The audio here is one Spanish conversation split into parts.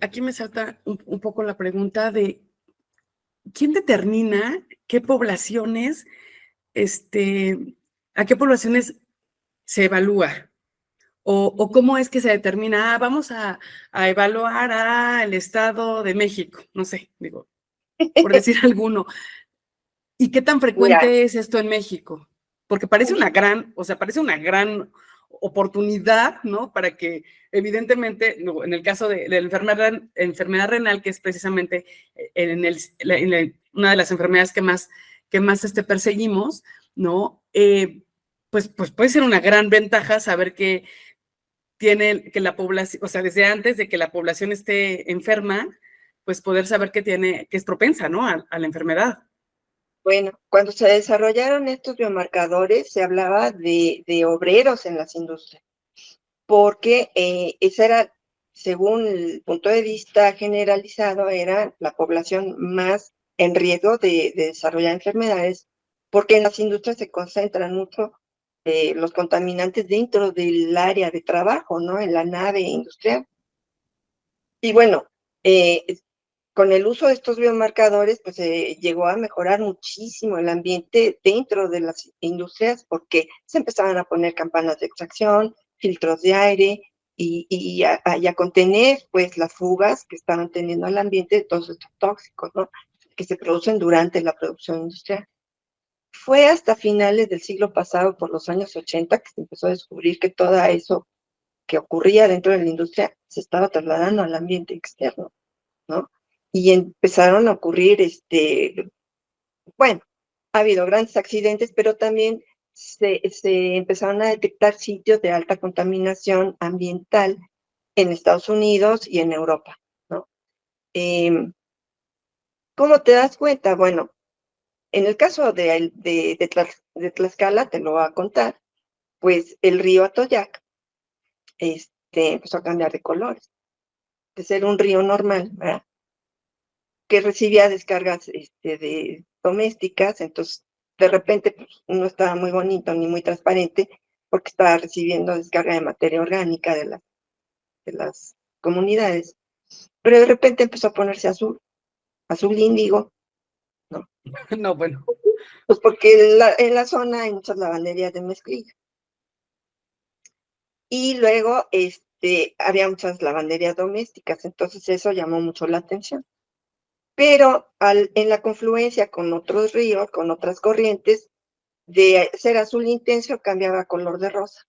aquí me salta un poco la pregunta de ¿quién determina qué poblaciones, a qué poblaciones se evalúa? O cómo es que se determina, vamos a evaluar al Estado de México, no sé, digo, por decir alguno. ¿Y qué tan Mira, frecuente es esto en México? Porque parece una gran, o sea, parece una gran oportunidad, ¿no? Para que, evidentemente, en el caso de la enfermedad renal, que es precisamente una de las enfermedades que más perseguimos, ¿no? Pues puede ser una gran ventaja saber que que la población, o sea, desde antes de que la población esté enferma, pues poder saber que es propensa, ¿no? A la enfermedad. bueno, cuando se desarrollaron estos biomarcadores, se hablaba de obreros en las industrias, porque esa era, según el punto de vista generalizado, era la población más en riesgo de desarrollar enfermedades, porque en las industrias se concentran mucho los contaminantes dentro del área de trabajo, ¿no? En la nave industrial. Y bueno, eh, con el uso de estos biomarcadores, pues llegó a mejorar muchísimo el ambiente dentro de las industrias porque se empezaban a poner campanas de extracción, filtros de aire y a contener pues las fugas que estaban teniendo al ambiente de todos estos tóxicos, ¿no? Que se producen durante la producción industrial. Fue hasta finales del siglo pasado, por los años 80, que se empezó a descubrir que todo eso que ocurría dentro de la industria se estaba trasladando al ambiente externo, ¿no? Y empezaron a ocurrir, bueno, ha habido grandes accidentes, pero también se empezaron a detectar sitios de alta contaminación ambiental en Estados Unidos y en Europa, ¿no? ¿Cómo te das cuenta? Bueno, en el caso de Tlaxcala, te lo voy a contar, pues el río Atoyac empezó a cambiar de colores, de ser un río normal, ¿verdad? Que recibía descargas domésticas, entonces de repente pues, no estaba muy bonito ni muy transparente porque estaba recibiendo descarga de materia orgánica de las comunidades, pero de repente empezó a ponerse azul, azul índigo, ¿no? No, bueno. Pues porque en la zona hay muchas lavanderías de mezclilla. Y luego había muchas lavanderías domésticas, entonces eso llamó mucho la atención. Pero en la confluencia con otros ríos, con otras corrientes, de ser azul intenso cambiaba a color de rosa.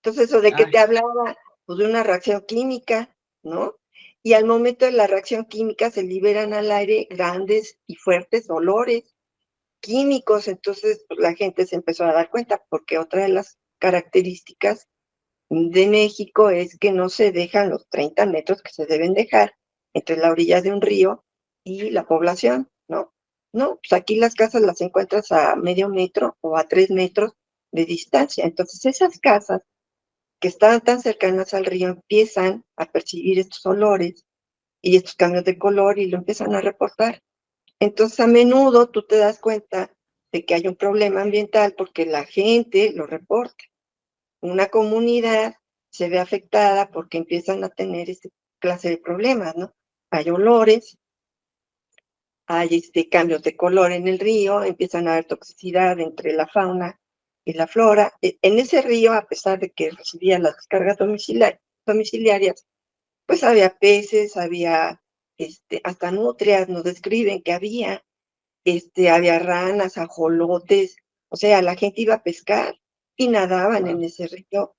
Entonces, ¿eso de qué te hablaba? Pues de una reacción química, ¿no? Y al momento de la reacción química se liberan al aire grandes y fuertes olores químicos, entonces pues, la gente se empezó a dar cuenta, porque otra de las características de México es que no se dejan los 30 metros que se deben dejar entre la orilla de un río y la población, ¿no? No, pues aquí las casas las encuentras a medio metro o a 3 metros de distancia. Entonces esas casas que estaban tan cercanas al río empiezan a percibir estos olores y estos cambios de color y lo empiezan a reportar. Entonces a menudo tú te das cuenta de que hay un problema ambiental porque la gente lo reporta. Una comunidad se ve afectada porque empiezan a tener este clase de problemas, ¿no? Hay olores, hay cambios de color en el río, empiezan a haber toxicidad entre la fauna y la flora. En ese río, a pesar de que recibía las descargas domiciliarias, pues había peces, había hasta nutrias, nos describen que había ranas, ajolotes, o sea, la gente iba a pescar y nadaban en ese río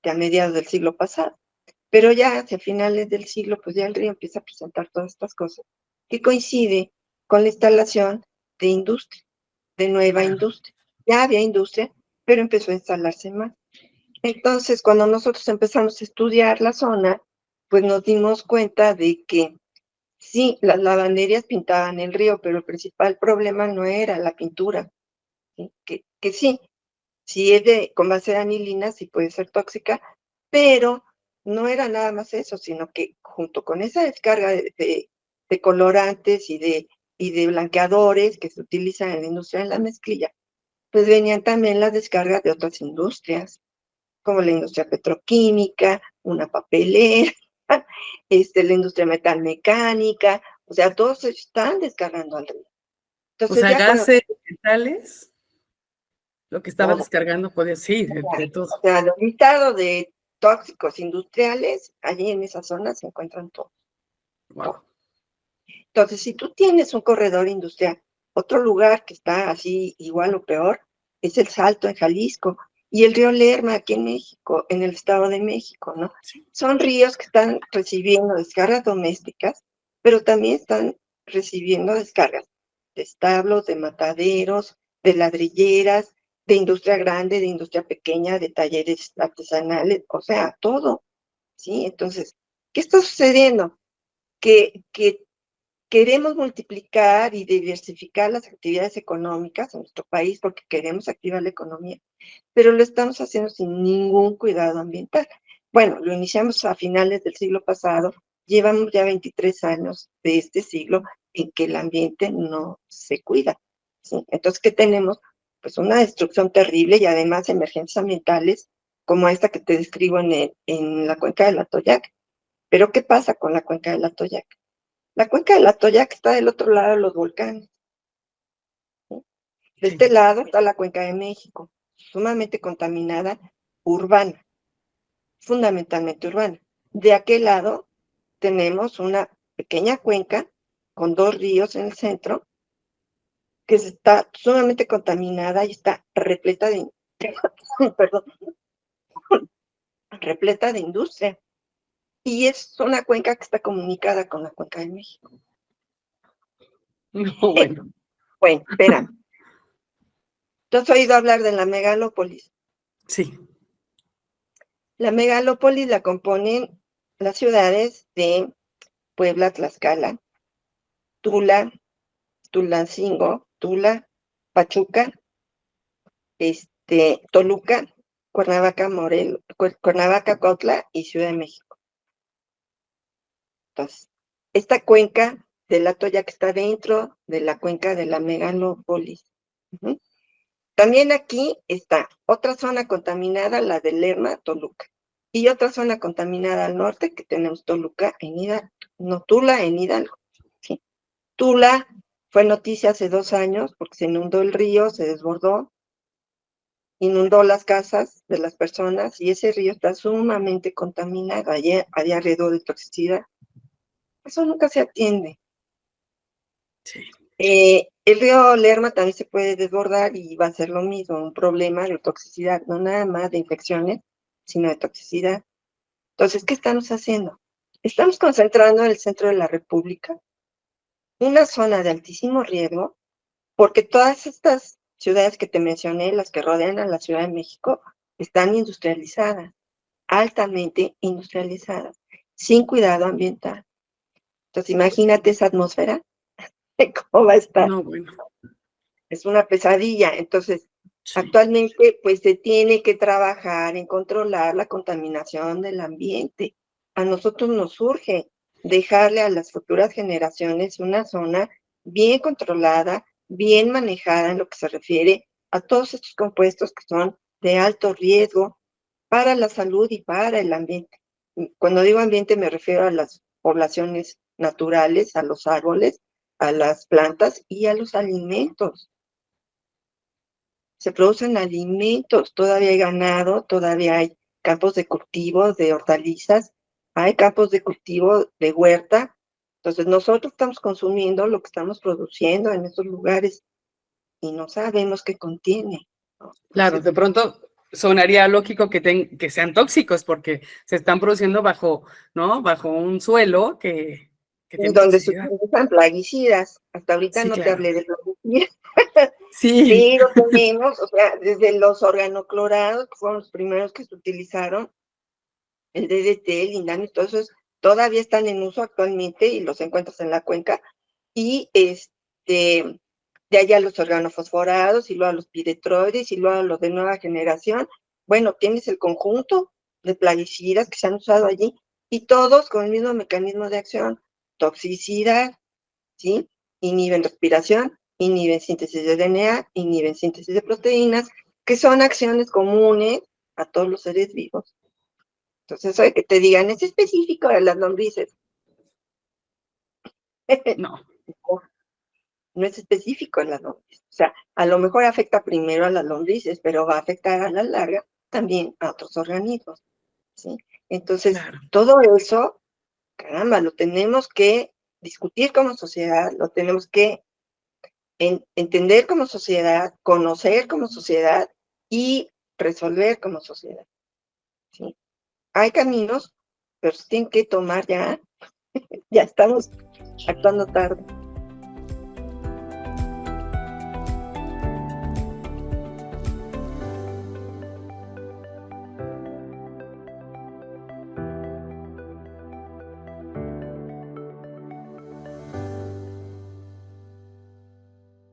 a mediados del siglo pasado. Pero ya hacia finales del siglo, pues ya el río empieza a presentar todas estas cosas, que coincide con la instalación de industria, de nueva industria. Ya había industria, pero empezó a instalarse más. Entonces, cuando nosotros empezamos a estudiar la zona, pues nos dimos cuenta de que sí, las lavanderías pintaban el río, pero el principal problema no era la pintura, ¿sí? Que sí, si es con base de anilina, sí puede ser tóxica, pero no era nada más eso, sino que junto con esa descarga de colorantes y de blanqueadores que se utilizan en la industria de la mezclilla, pues venían también las descargas de otras industrias, como la industria petroquímica, una papelera, la industria metalmecánica, o sea, todos se están descargando al río. O Entonces sea, ya cuando gases, metales, lo que estaba todo, descargando podía, sí, de todo. o sea, los listados de tóxicos industriales, allí en esa zona se encuentran todos. Wow. Entonces, si tú tienes un corredor industrial, otro lugar que está así igual o peor, es el Salto en Jalisco y el río Lerma aquí en México, en el Estado de México, ¿no? Sí. Son ríos que están recibiendo descargas domésticas, pero también están recibiendo descargas de establos, de mataderos, de ladrilleras, de industria grande, de industria pequeña, de talleres artesanales, o sea, todo, ¿sí? Entonces, ¿qué está sucediendo? Que queremos multiplicar y diversificar las actividades económicas en nuestro país porque queremos activar la economía, pero lo estamos haciendo sin ningún cuidado ambiental. Bueno, lo iniciamos a finales del siglo pasado, llevamos ya 23 años de este siglo en que el ambiente no se cuida, ¿sí? Entonces, ¿qué tenemos? Pues una destrucción terrible y además emergencias ambientales como esta que te describo en la cuenca del Atoyac. Pero ¿qué pasa con la cuenca del Atoyac? La cuenca del Atoyac está del otro lado de los volcanes, ¿sí? De Sí. este lado está la cuenca de México, sumamente contaminada, urbana, fundamentalmente urbana. De aquel lado tenemos una pequeña cuenca con dos ríos en el centro que está sumamente contaminada y está repleta de, perdón, repleta de industria. Y es una cuenca que está comunicada con la cuenca de México. No, bueno. Bueno, espera. ¿Tú has oído hablar de la megalópolis? Sí. La megalópolis la componen las ciudades de Puebla, Tlaxcala, Tula, Tulancingo, Tula, Pachuca, Toluca, Cuernavaca, Cuernavaca, Cuautla y Ciudad de México. Entonces, esta cuenca del Atoyac está dentro de la cuenca de la megalópolis. Uh-huh. También aquí está otra zona contaminada, la de Lerma, Toluca. Y otra zona contaminada al norte, que tenemos Toluca en Hidalgo, no, Tula en Hidalgo. ¿Sí? Tula fue noticia hace 2 años porque se inundó el río, se desbordó, inundó las casas de las personas y ese río está sumamente contaminado. Allí había alrededor de toxicidad. Eso nunca se atiende. Sí. El río Lerma también se puede desbordar y va a ser lo mismo, un problema de toxicidad, no nada más de infecciones, sino de toxicidad. Entonces, ¿qué estamos haciendo? Estamos concentrando en el centro de la República una zona de altísimo riesgo, porque todas estas ciudades que te mencioné, las que rodean a la Ciudad de México, están industrializadas, altamente industrializadas, sin cuidado ambiental. Entonces, imagínate esa atmósfera, ¿cómo va a estar? No, bueno. Es una pesadilla. Entonces, Sí. actualmente, pues se tiene que trabajar en controlar la contaminación del ambiente. A nosotros nos urge dejarle a las futuras generaciones una zona bien controlada, bien manejada en lo que se refiere a todos estos compuestos que son de alto riesgo para la salud y para el ambiente. Cuando digo ambiente me refiero a las poblaciones naturales, a los árboles, a las plantas y a los alimentos. Se producen alimentos, todavía hay ganado, todavía hay campos de cultivo de hortalizas, hay campos de cultivo de huerta. Entonces nosotros estamos consumiendo lo que estamos produciendo en esos lugares y no sabemos qué contiene, ¿no? Claro, Entonces, de pronto sonaría lógico que sean tóxicos porque se están produciendo bajo, ¿no? Bajo un suelo que tiene donde se toxicidad. utilizan plaguicidas, hasta ahorita Sí, no te claro. hablé de plaguicidas, Sí, pero tenemos, o sea, desde los organoclorados, que fueron los primeros que se utilizaron, el DDT, el lindano y todos esos todavía están en uso actualmente y los encuentras en la cuenca. Y de allá los organofosforados y luego a los piretroides y luego a los de nueva generación. Bueno, tienes el conjunto de plaguicidas que se han usado allí y todos con el mismo mecanismo de acción, toxicidad, ¿sí? Inhiben respiración, inhiben síntesis de DNA, inhiben síntesis de proteínas, que son acciones comunes a todos los seres vivos. Entonces, eso de que te digan, es específico de las lombrices. No, No es específico en las lombrices. O sea, a lo mejor afecta primero a las lombrices, pero va a afectar a la larga también a otros organismos, ¿sí? Entonces, claro. todo eso, caramba, lo tenemos que discutir como sociedad, lo tenemos que entender como sociedad, conocer como sociedad y resolver como sociedad, ¿sí? Hay caminos, pero se tienen que tomar ya, ya estamos actuando tarde.